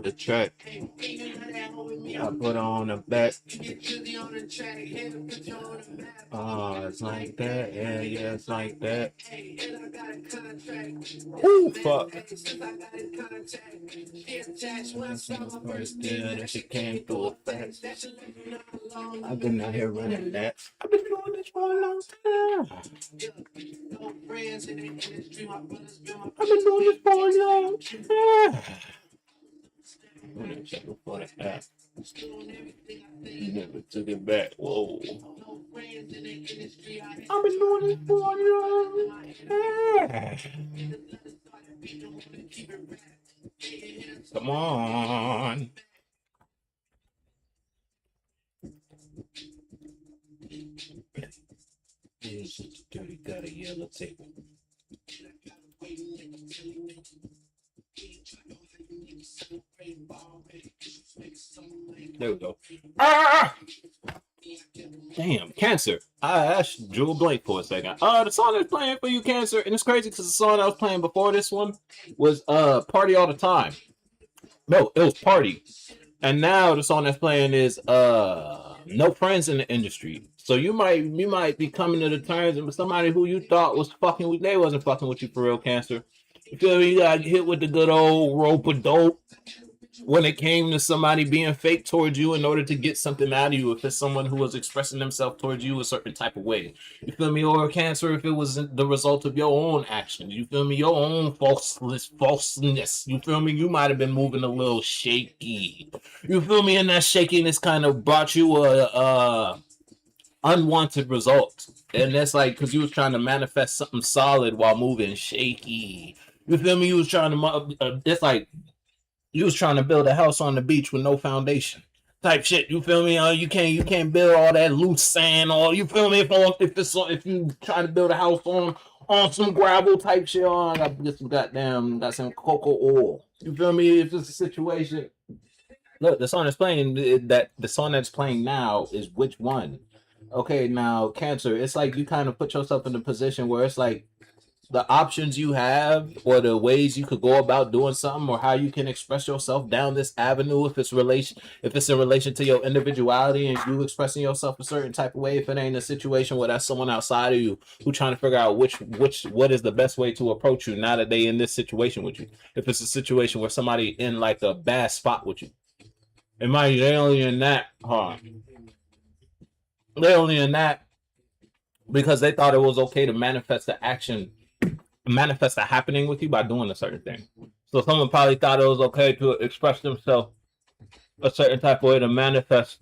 on the track. I put on a back. It's like that. Yeah, yeah, it's like that. Ooh, fuck. First deal that she came through a fast. I've been out here running that. I've been doing this for a long time. I've been doing this for a long time. I'm gonna check before the app. You never took it back. Whoa. I've been doing this for a long time. Come on. Here's just a dirty, got a yellow table. There we go. Ah! Damn, Cancer. I asked Jewel Blake for a second. The song that's playing for you, Cancer, and it's crazy because the song I was playing before this one was Party All the Time. No, it was Party. And now the song that's playing is No Friends in the Industry. So you might be coming to the terms with somebody who you thought was fucking with, they wasn't fucking with you for real, Cancer. You feel me? You got hit with the good old rope of dope when it came to somebody being fake towards you in order to get something out of you. If it's someone who was expressing themselves towards you a certain type of way, you feel me? Or Cancer, if it was the result of your own actions, you feel me? Your own falseness. You feel me? You might have been moving a little shaky. You feel me? And that shakiness kind of brought you a unwanted result. And that's like because you was trying to manifest something solid while moving shaky. You feel me? You was trying to it's like you was trying to build a house on the beach with no foundation type shit. You feel me? You can't build all that loose sand. Or you feel me? If you try to build a house on some gravel type shit, I got to get some got some cocoa oil. You feel me? If it's a situation, look, the song that's playing the song that's playing now is which one? Okay, now Cancer, it's like you kind of put yourself in a position where it's like the options you have or the ways you could go about doing something or how you can express yourself down this avenue if it's in relation to your individuality and you expressing yourself a certain type of way. If it ain't a situation where that's someone outside of you who trying to figure out what is the best way to approach you now that they in this situation with you. If it's a situation where somebody in like a bad spot with you, and mind you, they only in that because they thought it was okay to manifest the happening with you by doing a certain thing. So someone probably thought it was okay to express themselves a certain type of way to manifest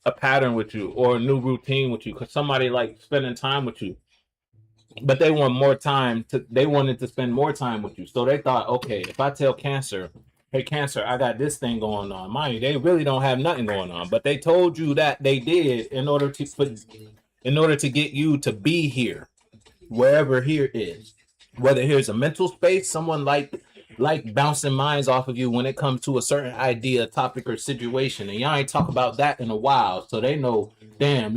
a pattern with you or a new routine with you because somebody like spending time with you, but they wanted to spend more time with you. So they thought, okay, if I tell Cancer, hey Cancer, I got this thing going on. Mind you, they really don't have nothing going on, but they told you that they did in order to get you to be here, wherever here is. Whether here's a mental space, someone like bouncing minds off of you when it comes to a certain idea, topic, or situation, and y'all ain't talk about that in a while, so they know, damn,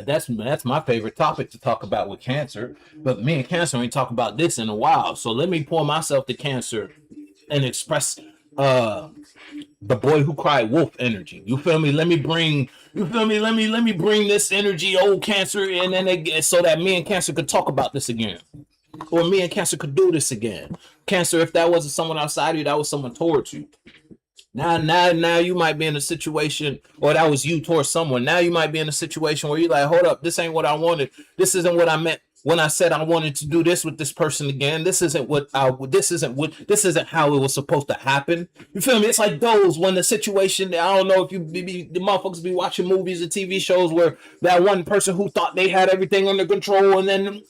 that's my favorite topic to talk about with Cancer, but me and Cancer ain't talk about this in a while, so let me pour myself to Cancer and express the boy who cried wolf energy. You feel me? Let me bring this energy, old Cancer, and then so that me and Cancer could talk about this again. Or me and Cancer could do this again. Cancer, if that wasn't someone outside of you, that was someone towards you. Now you might be in a situation, or that was you towards someone. Now you might be in a situation where you're like, hold up, this ain't what I wanted. This isn't what I meant when I said I wanted to do this with this person again. This isn't how it was supposed to happen. You feel me? It's like those when the situation, I don't know if the motherfuckers be watching movies and TV shows where that one person who thought they had everything under control and then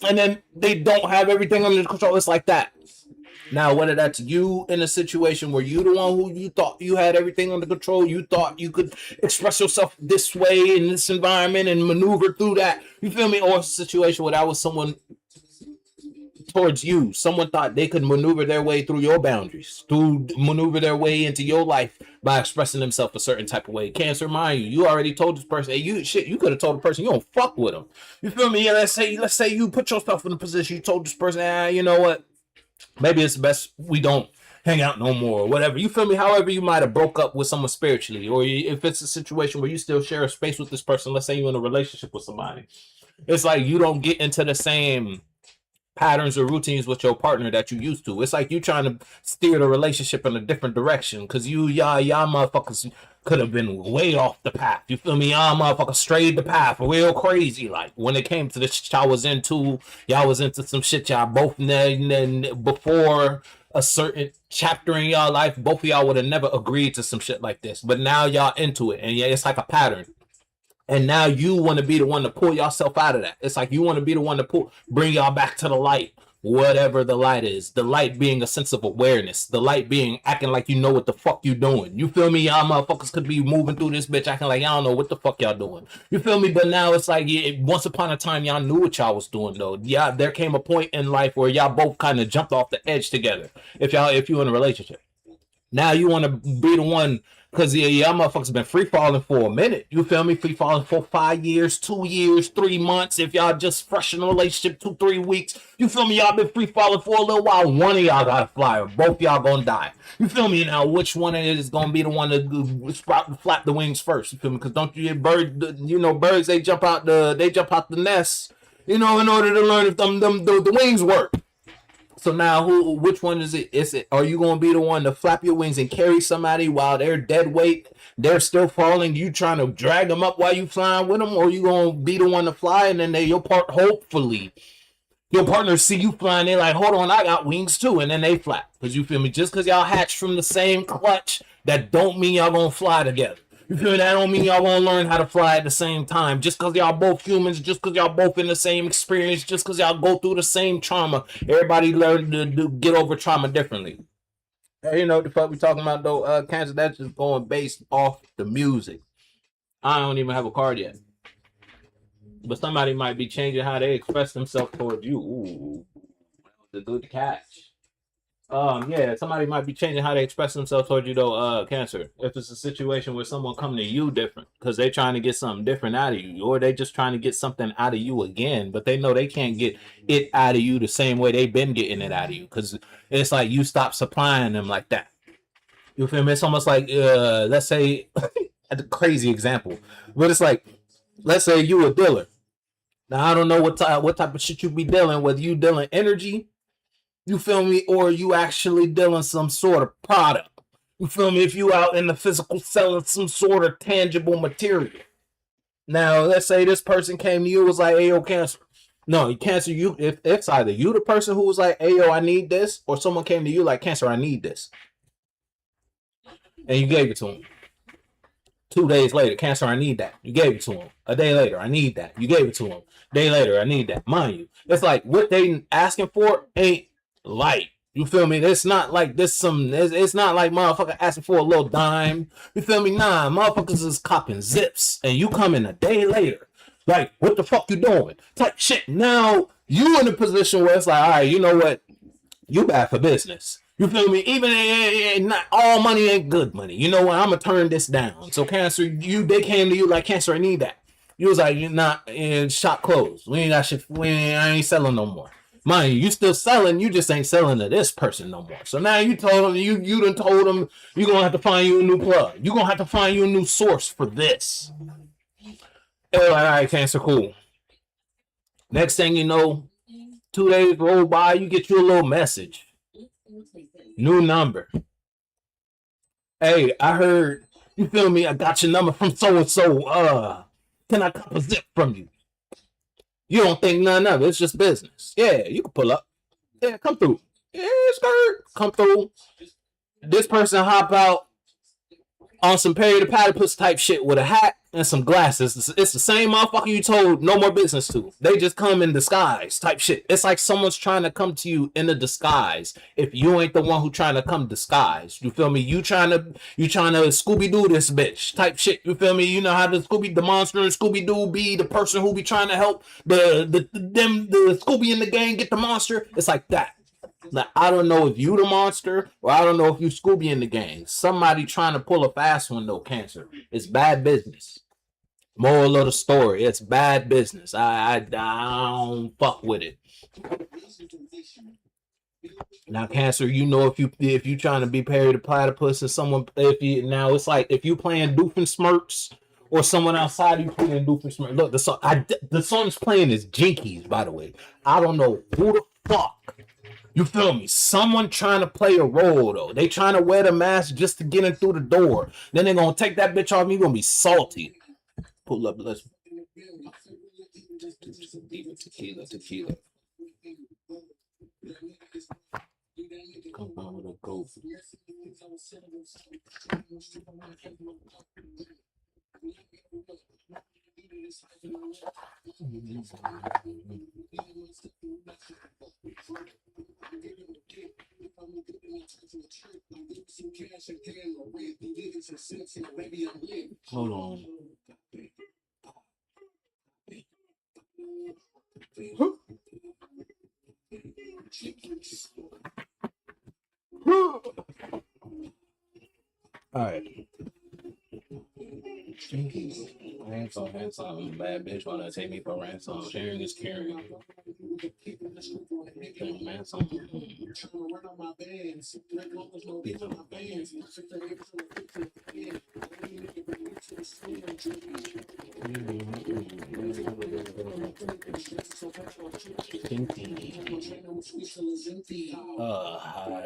they don't have everything under control. It's like that. Now, whether that's you in a situation where you the one who you thought you had everything under control, you thought you could express yourself this way in this environment and maneuver through that, you feel me? Or a situation where that was someone towards you. Someone thought they could maneuver their way through your boundaries, to maneuver their way into your life by expressing themselves a certain type of way. Cancer, mind you already told this person, hey, you could have told the person you don't fuck with them. You feel me? Yeah, let's say you put yourself in a position, you told this person, you know what? Maybe it's best we don't hang out no more, or whatever. You feel me? However, you might have broke up with someone spiritually, or if it's a situation where you still share a space with this person, let's say you're in a relationship with somebody, it's like you don't get into the same patterns or routines with your partner that you used to. It's like you trying to steer the relationship in a different direction because y'all motherfuckers could have been way off the path. You feel me? Y'all motherfuckers strayed the path real crazy. Like when it came to the shit y'all was into, y'all was into some shit y'all both before a certain chapter in y'all life, both of y'all would have never agreed to some shit like this. But now y'all into it, and yeah, it's like a pattern. And now you want to be the one to pull yourself out of that. It's like you want to be the one to bring y'all back to the light, whatever the light is. The light being a sense of awareness. The light being acting like you know what the fuck you doing. You feel me? Y'all motherfuckers could be moving through this bitch acting like y'all don't know what the fuck y'all doing. You feel me? But now it's like once upon a time y'all knew what y'all was doing though. Yeah, there came a point in life where y'all both kind of jumped off the edge together. If you're in a relationship. Now you want to be the one because y'all motherfuckers been free falling for a minute. You feel me? Free falling for 5 years, 2 years, 3 months. If y'all just fresh in a relationship 2-3 weeks, you feel me? Y'all been free falling for a little while. One of y'all gotta fly, or both y'all gonna die. You feel me? Now, which one of it is gonna be the one to flap the wings first? You feel me? Because don't you birds? You know, birds they jump out the nest. You know, in order to learn if the wings work. So now, which one is it? Is it? Are you gonna be the one to flap your wings and carry somebody while they're dead weight? They're still falling. You trying to drag them up while you flying with them, or you gonna be the one to fly and then hopefully your partners see you flying. They're like, hold on, I got wings too, and then they flap. Cause you feel me? Just cause y'all hatched from the same clutch, that don't mean y'all gonna fly together. You feel me? That don't mean y'all gonna learn how to fly at the same time. Just cause y'all both humans, just cause y'all both in the same experience, just cause y'all go through the same trauma. Everybody learn to get over trauma differently. You know what the fuck we talking about though? Cancer, that's just going based off the music. I don't even have a card yet. But somebody might be changing how they express themselves towards you. Ooh, the good catch. Yeah, somebody might be changing how they express themselves towards you though, Cancer. If it's a situation where someone coming to you different because they trying to get something different out of you, or they just trying to get something out of you again, but they know they can't get it out of you the same way they've been getting it out of you because it's like you stop supplying them like that. You feel me? It's almost like let's say a crazy example, but it's like let's say you a dealer. Now I don't know what type of shit you be dealing, whether you dealing energy, you feel me, or you actually dealing some sort of product. You feel me? If you out in the physical selling some sort of tangible material. Now let's say this person came to you was like, "Hey, yo, Cancer." No, Cancer. You if it's either you the person who was like, "Hey, yo, I need this," or someone came to you like, "Cancer, I need this," and you gave it to him. 2 days later, Cancer, I need that. You gave it to him. A day later, I need that. You gave it to him. Day later, I need that. Mind you, it's like what they asking for ain't light. You feel me? It's not like this it's not like motherfucker asking for a little dime. You feel me? Nah, motherfuckers is copping zips and you come in a day later. Like, what the fuck you doing? Type shit. Now you in a position where it's like, all right, you know what? You bad for business. You feel me? Even not all money ain't good money. You know what? I'm gonna turn this down. So Cancer, they came to you like, Cancer, I need that. You was like, you're not in shop closed. We ain't got shit. I ain't selling no more. Mind you still selling. You just ain't selling to this person no more. So now you told them, you done told them you're gonna have to find you a new plug. You're gonna have to find you a new source for this. All right, Cancer, cool. Next thing you know, 2 days roll by, you get you a little message. New number. Hey, I heard, you feel me? I got your number from so and so. Can I cop a zip from you? You don't think none of it. It's just business. Yeah, you can pull up. Yeah, come through. Yeah, skirt. Come through. This person hop out on some Perry the Platypus type shit with a hat and some glasses. It's the same motherfucker you told no more business to. They just come in disguise type shit. It's like someone's trying to come to you in a disguise. If you ain't the one who trying to come disguised, you feel me? You trying to Scooby Doo this bitch type shit. You feel me? You know how the monster and Scooby Doo be the person who be trying to help the Scooby in the gang get the monster. It's like that. Now, I don't know if you the monster or I don't know if you Scooby in the gang. Somebody trying to pull a fast one though, Cancer. It's bad business. Moral of the story, it's bad business. I don't fuck with it. Now, Cancer, you know, if you trying to be Perry the Platypus and someone, if you now it's like if you playing Doofenshmirtz or someone outside you playing Doofenshmirtz. Look, the song's playing is Jinkies, by the way. I don't know who the fuck. You feel me? Someone trying to play a role though. They trying to wear the mask just to get in through the door. Then they gonna take that bitch off. You gonna be salty. Pull up, let's tequila. Come on with a ghost. Hold on. All right. Ransom, bad bitch wanna take me for ransom. Sharing is caring. Ransom.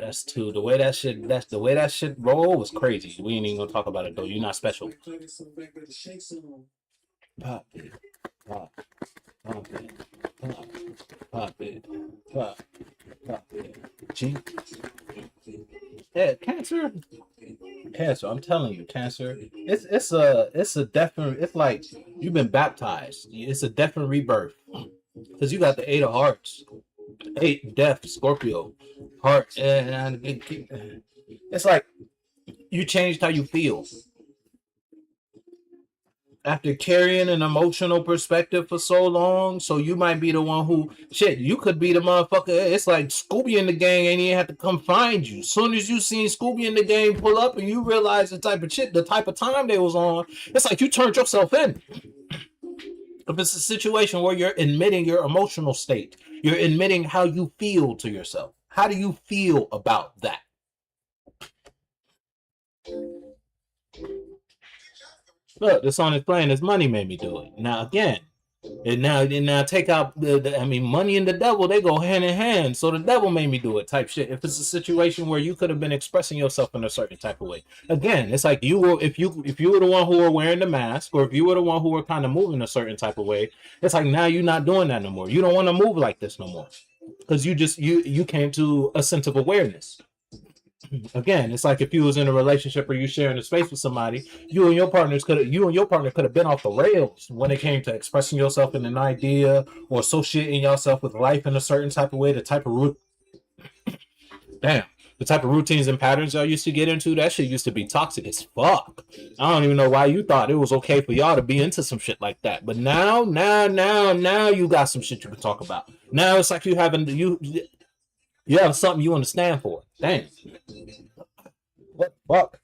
That's two. The way that shit roll was crazy. We ain't even gonna talk about it though. You're not special. Pop it, pop, pop it, pop, pop it, pop, pop it. Yeah, Cancer. I'm telling you, Cancer. It's a definite. It's like you've been baptized. It's a definite rebirth because you got the 8 of Hearts, 8 Death, Scorpio, Heart, and it's like you changed how you feel after carrying an emotional perspective for so long. So you might be the one who shit. You could be the motherfucker. It's like Scooby and the gang ain't even have to come find you. Soon as you seen Scooby and the gang pull up and you realize the type of shit, the type of time they was on, it's like you turned yourself in. If it's a situation where you're admitting your emotional state, you're admitting how you feel to yourself. How do you feel about that? Look, the song is playing. His money made me do it. Now again, and now take out I mean, money and the devil, they go hand in hand. So the devil made me do it type shit. If it's a situation where you could have been expressing yourself in a certain type of way, again, it's like you were if you were the one who were wearing the mask, or if you were the one who were kind of moving a certain type of way, it's like now you're not doing that no more. You don't want to move like this no more because you came to a sense of awareness. Again, it's like if you was in a relationship or you sharing a space with somebody, you and your partner could have been off the rails when it came to expressing yourself in an idea or associating yourself with life in a certain type of way. The type of routines and patterns y'all used to get into, that shit used to be toxic as fuck. I don't even know why you thought it was okay for y'all to be into some shit like that. But now you got some shit you can talk about. Now it's like you have something you understand for. Damn. What fuck?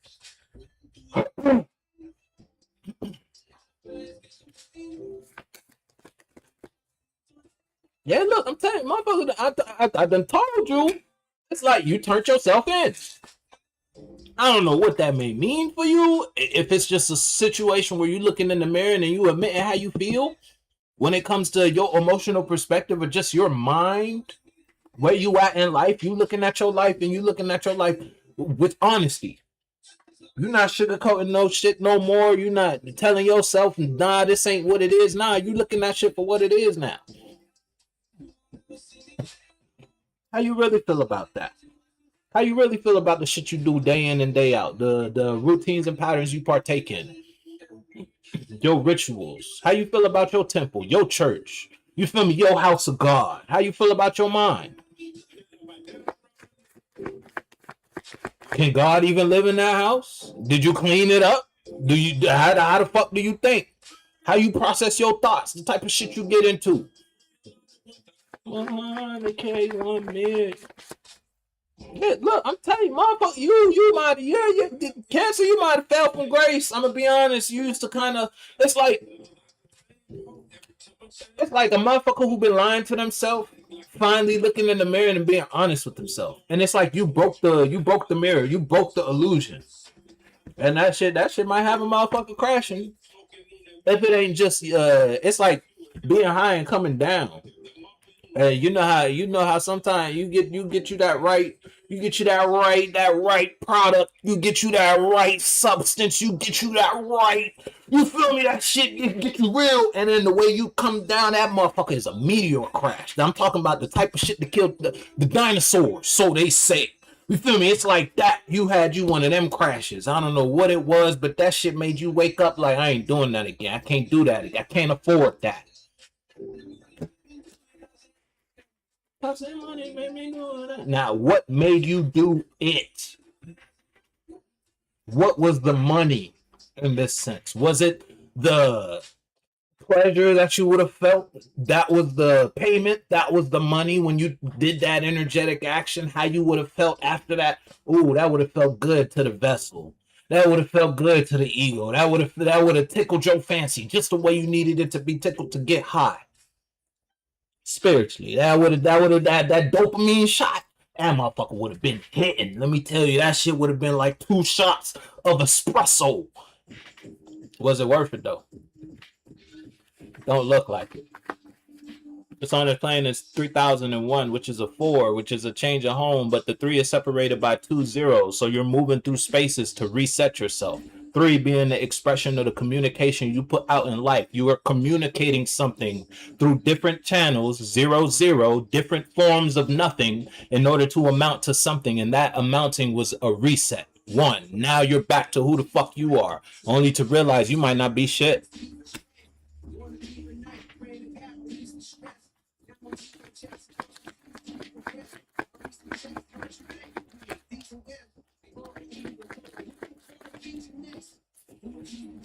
Yeah, look, I'm telling you, motherfucker, I done told you. It's like you turned yourself in. I don't know what that may mean for you. If it's just a situation where you're looking in the mirror and you admitting how you feel when it comes to your emotional perspective or just your mind, where you at in life, you looking at your life and you looking at your life with honesty. You're not sugarcoating no shit no more. You're not telling yourself, nah, this ain't what it is. Nah, you looking at shit for what it is now. How you really feel about that? How you really feel about the shit you do day in and day out? The routines and patterns you partake in? Your rituals? How you feel about your temple, your church? You feel me? Your house of God? How you feel about your mind? Can God even live in that house? Did you clean it up? Do you how the fuck do you think? How you process your thoughts? The type of shit you get into. They carry on mid. Yeah, look, I'm telling you, motherfucker, you might, Cancer, you might have fell from grace. I'm gonna be honest. You used to kind of. It's like a motherfucker who been lying to themselves Finally looking in the mirror and being honest with himself. And it's like you broke the mirror, you broke the illusion. And that shit might have a motherfucker crashing. If it ain't just it's like being high and coming down. You know how sometimes you get you that right, you get you that right product, you get you that right substance, you get you that right, you feel me, that shit get you real, and then the way you come down, that motherfucker is a meteor crash. Now, I'm talking about the type of shit that killed the dinosaurs, so they say. You feel me? It's like that. You had you one of them crashes. I don't know what it was, but that shit made you wake up like, I ain't doing that again. I can't do that again. I can't afford that. Now, what made you do it? What was the money in this sense? Was it the pleasure that you would have felt? That was the payment. That was the money when you did that energetic action. How you would have felt after that? Ooh, that would have felt good to the vessel. That would have felt good to the ego. That would have tickled your fancy just the way you needed it to be tickled to get high spiritually. That dopamine shot. That motherfucker would have been hitting. Let me tell you, that shit would have been like 2 shots of espresso. Was it worth it though? Don't look like it. It's on the plane is 3001, which is a 4, which is a change of home, but the 3 is separated by 2 zeros. So you're moving through spaces to reset yourself. 3 being the expression of the communication you put out in life. You are communicating something through different channels, 0, different forms of nothing in order to amount to something. And that amounting was a reset. 1. Now you're back to who the fuck you are, only to realize you might not be shit.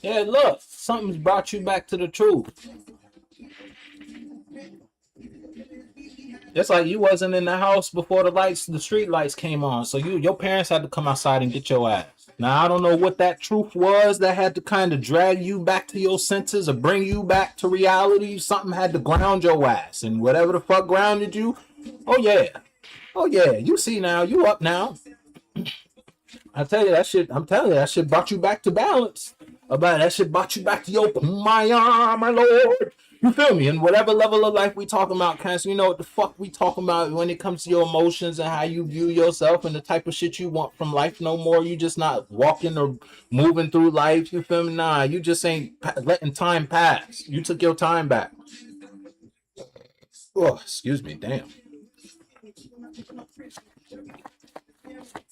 Yeah, look, something's brought you back to the truth. It's like you wasn't in the house before the street lights came on. So your parents had to come outside and get your ass. Now I don't know what that truth was that had to kind of drag you back to your senses or bring you back to reality. Something had to ground your ass, and whatever the fuck grounded you, oh yeah, oh yeah. You see now, you up now. I tell you that shit. I'm telling you that shit brought you back to balance. About that shit brought you back to your my lord. You feel me? And whatever level of life we talking about, Cancer, you know what the fuck we talking about when it comes to your emotions and how you view yourself and the type of shit you want from life no more. You just not walking or moving through life. You feel me? Nah, you just ain't letting time pass. You took your time back. Oh, excuse me, damn.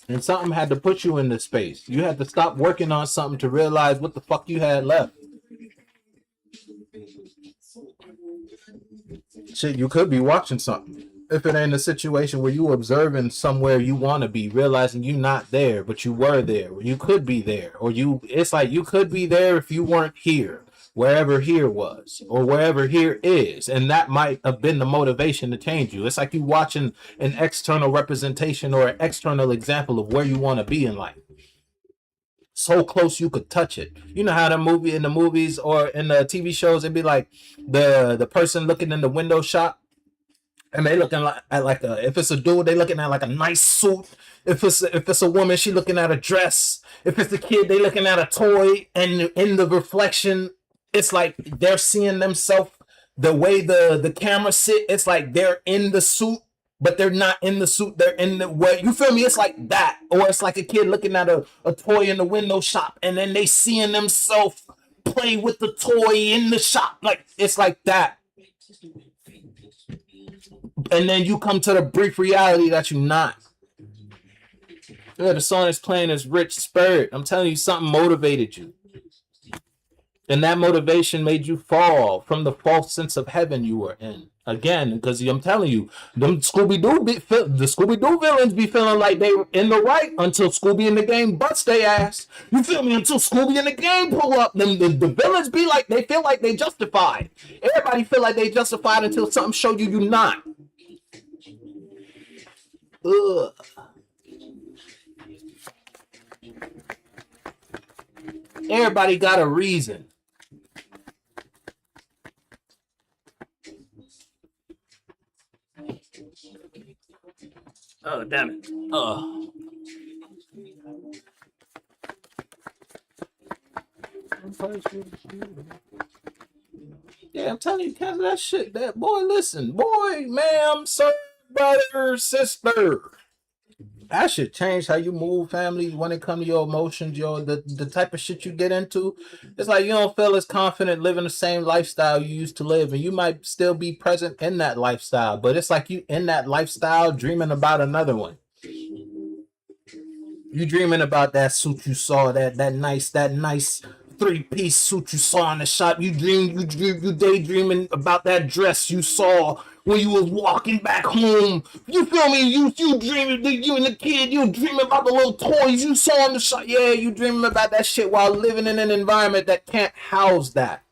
And something had to put you in this space. You had to stop working on something to realize what the fuck you had left. Shit, you could be watching something. If it ain't a situation where you observing somewhere you want to be, realizing you not there, but you were there, or you could be there, or it's like you could be there if you weren't here, wherever here was, or wherever here is, and that might have been the motivation to change you. It's like you watching an external representation or an external example of where you want to be in life. So close you could touch it. You know how in the movies or in the TV shows, it'd be like the person looking in the window shop and they looking at like if it's a dude, they looking at like a nice suit. If it's a woman, she looking at a dress. If it's a kid, they looking at a toy, and in the reflection, it's like they're seeing themselves the way the camera sit. It's like they're in the suit, but they're not in the suit. They're in the way. You feel me? It's like that, or it's like a kid looking at a toy in the window shop, and then they seeing themselves play with the toy in the shop. Like it's like that. And then you come to the brief reality that you're not. Yeah, the song is playing as Rich Spirit. I'm telling you, something motivated you. And that motivation made you fall from the false sense of heaven you were in. Again, because I'm telling you, the Scooby Doo villains be feeling like they were in the right until Scooby in the game busts their ass. You feel me? Until Scooby in the game pull up, them the villains be like they feel like they justified. Everybody feel like they justified until something show you not. Ugh. Everybody got a reason. Oh, damn it. Yeah, I'm telling you, cancel that shit. That boy, listen, boy, ma'am, sir, brother, sister. That should change how you move, family, when it comes to your emotions, the type of shit you get into. It's like you don't feel as confident living the same lifestyle you used to live, and you might still be present in that lifestyle, but it's like you in that lifestyle dreaming about another one. You dreaming about that suit you saw, that nice 3-piece suit you saw in the shop. You daydreaming about that dress you saw when you was walking back home. You feel me? You dreaming, you and the kid, you dreaming about the little toys you saw in the shop. Yeah, you dreaming about that shit while living in an environment that can't house that.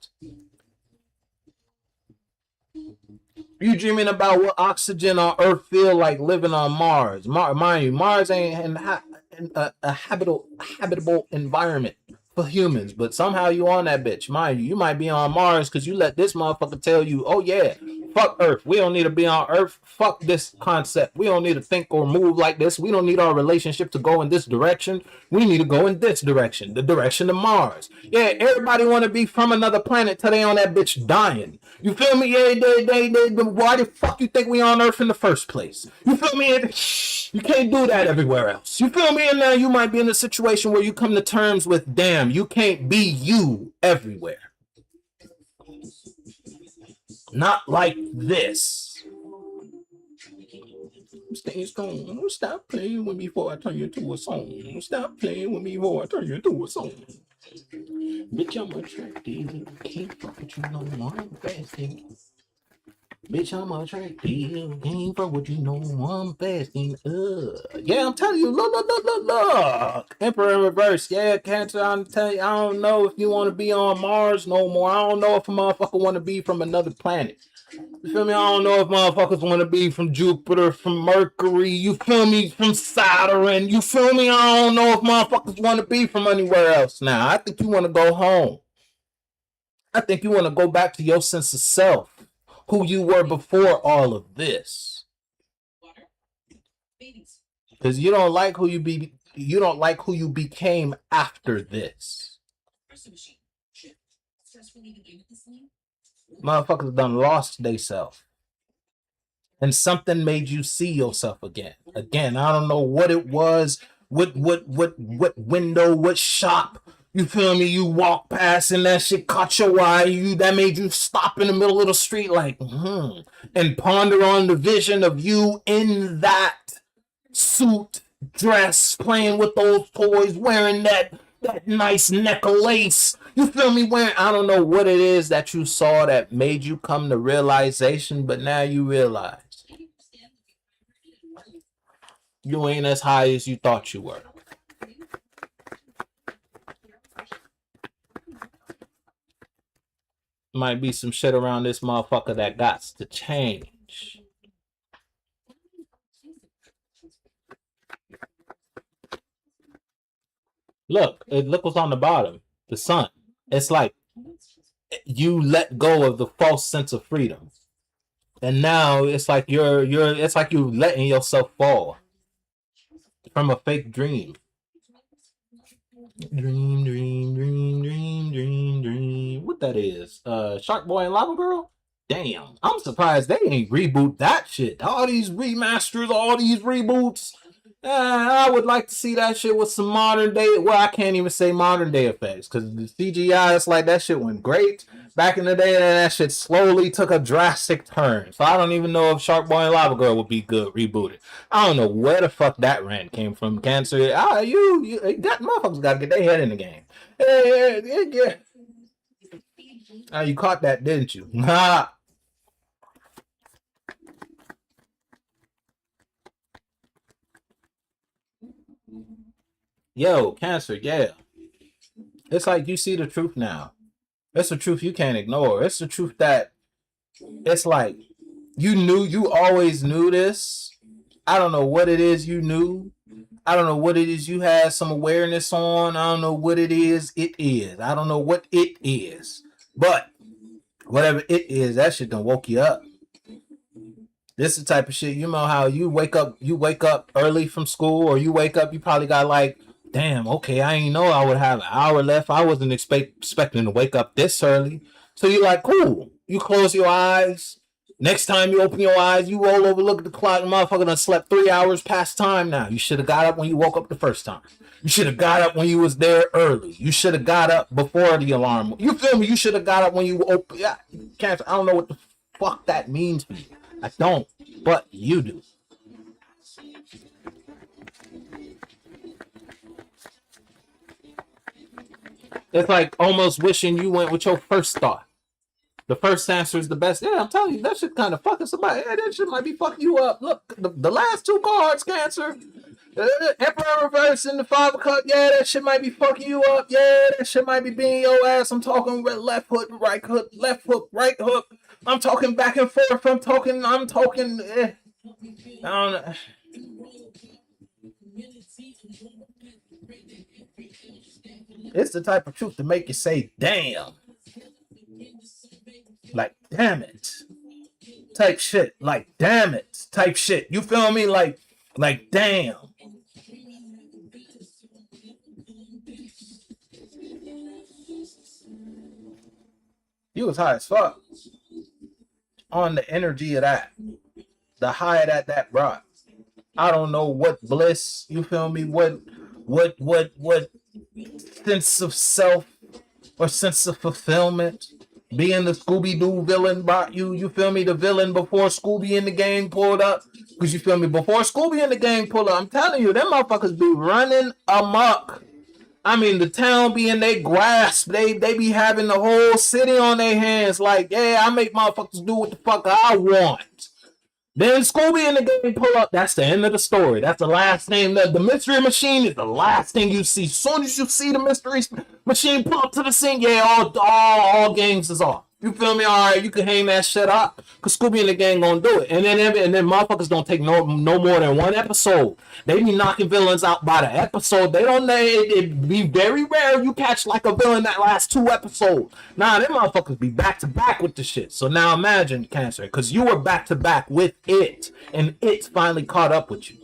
You dreaming about what oxygen on Earth feel like living on Mars. Mind you, Mars ain't a habitable environment for humans, but somehow you on that bitch. Mind you, you might be on Mars because you let this motherfucker tell you, oh yeah, fuck Earth. We don't need to be on Earth. Fuck this concept. We don't need to think or move like this. We don't need our relationship to go in this direction. We need to go in this direction, the direction of Mars. Yeah, everybody want to be from another planet till they on that bitch dying. You feel me? Yeah, why the fuck you think we on Earth in the first place? You feel me? You can't do that everywhere else. You feel me? And now you might be in a situation where you come to terms with, damn, you can't be you everywhere. Not like this. Stay strong. Stop playing with me before I turn you into a song. Stop playing with me before I turn you into a song. Bitch, I'm attractive. Can't fuck with you no more. I'm fasting. Bitch, I'm attractive. Can't fuck with you no more. I'm fasting. Yeah, I'm telling you. Look. Emperor in reverse. Yeah, Cancer. I'm telling you. I don't know if you want to be on Mars no more. I don't know if a motherfucker want to be from another planet. You feel me? I don't know if motherfuckers want to be from Jupiter, from Mercury, you feel me, from Saturn, you feel me? I don't know if motherfuckers want to be from anywhere else now. I think you want to go home. I think you want to go back to your sense of self, who you were before all of this. Because you don't like who you became after this. Motherfuckers done lost they self. And something made you see yourself again. Again, I don't know what it was, what window, what shop. You feel me? You walk past and that shit caught your eye. That made you stop in the middle of the street, like, and ponder on the vision of you in that suit, dress, playing with those toys, wearing that nice neck of lace. You feel me? Wearing, I don't know what it is that you saw that made you come to realization, but now you realize you ain't as high as you thought you were. Might be some shit around this motherfucker that got to change. Look what's on the bottom. The sun. It's like you let go of the false sense of freedom. And now it's like you're letting yourself fall from a fake dream. Dream. What that is? Shark Boy and Lava Girl? Damn. I'm surprised they ain't reboot that shit. All these remasters, all these reboots. I would like to see that shit with some modern day. Well, I can't even say modern day effects because the CGI, it's like that shit went great back in the day, and that shit slowly took a drastic turn. So I don't even know if Shark Boy and Lava Girl would be good rebooted. I don't know where the fuck that rant came from. Cancer, you got motherfuckers got to get their head in the game. Yeah. You caught that, didn't you? Yo, Cancer, yeah. It's like you see the truth now. It's the truth you can't ignore. It's the truth that it's like you always knew this. I don't know what it is you knew. I don't know what it is you had some awareness on. I don't know what it is. I don't know what it is. But whatever it is, that shit done woke you up. This is the type of shit. You know how you wake up early from school, or you wake up, you probably got like, damn, okay, I ain't know I would have an hour left. I wasn't expecting to wake up this early. So you're like, cool. You close your eyes. Next time you open your eyes, you roll over, look at the clock, and motherfucker done slept 3 hours past time now. You should have got up when you woke up the first time. You should have got up when you was there early. You should have got up before the alarm. You feel me? You should have got up when you open. Yeah, cancer. I don't know what the fuck that means for you. I don't, but you do. It's like almost wishing you went with your first thought. The first answer is the best. Yeah, I'm telling you, that shit kind of fucking somebody. Yeah, that shit might be fucking you up. Look, the last two cards, Cancer. Emperor reverse in the 5 of cups. Yeah, that shit might be fucking you up. Yeah, that shit might be beating your ass. I'm talking left hook, right hook, left hook, right hook. I'm talking back and forth. I'm talking. I don't know. It's the type of truth to make you say, damn. Like, damn it. Type shit. Like, damn it. Type shit. You feel me? Like damn. You was high as fuck on the energy of that. The high that brought. I don't know what bliss, you feel me? What sense of self or sense of fulfillment being the Scooby-Doo villain brought you. You feel me? The villain before Scooby in the gang pulled up. Because you feel me? Before Scooby in the gang pulled up, I'm telling you, them motherfuckers be running amok. I mean, the town be in their grasp. They be having the whole city on their hands. Like, yeah, I make motherfuckers do what the fuck I want. Then Scooby and the game pull up. That's the end of the story. That's the last thing. The mystery machine is the last thing you see. As soon as you see the mystery machine pull up to the scene, yeah, all games is off. You feel me? All right, you can hang that shit up, cause Scooby and the gang gonna do it, and then motherfuckers don't take no more than one episode. They be knocking villains out by the episode. They don't. It be very rare you catch like a villain that last 2 episodes. Nah, them motherfuckers be back to back with the shit. So now imagine, Cancer, cause you were back to back with it, and it finally caught up with you.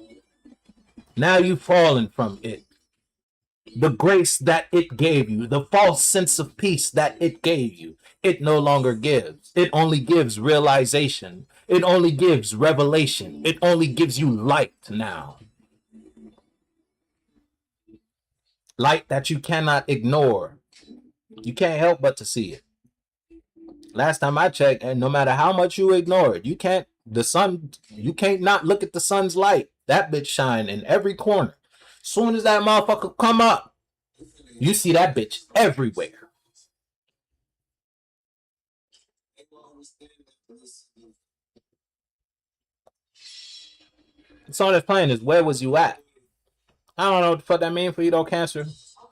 Now you've fallen from it. The grace that it gave you, the false sense of peace that it gave you, it no longer gives. It only gives realization. It only gives revelation. It only gives you light now. Light that you cannot ignore. You can't help but to see it. Last time I checked, and no matter how much you ignore it, you can't not look at the sun's light. That bitch shine in every corner. Soon as that motherfucker come up, you see that bitch everywhere. The song that's playing is "Where Was You At?" I don't know what the fuck that mean for you though, Cancer.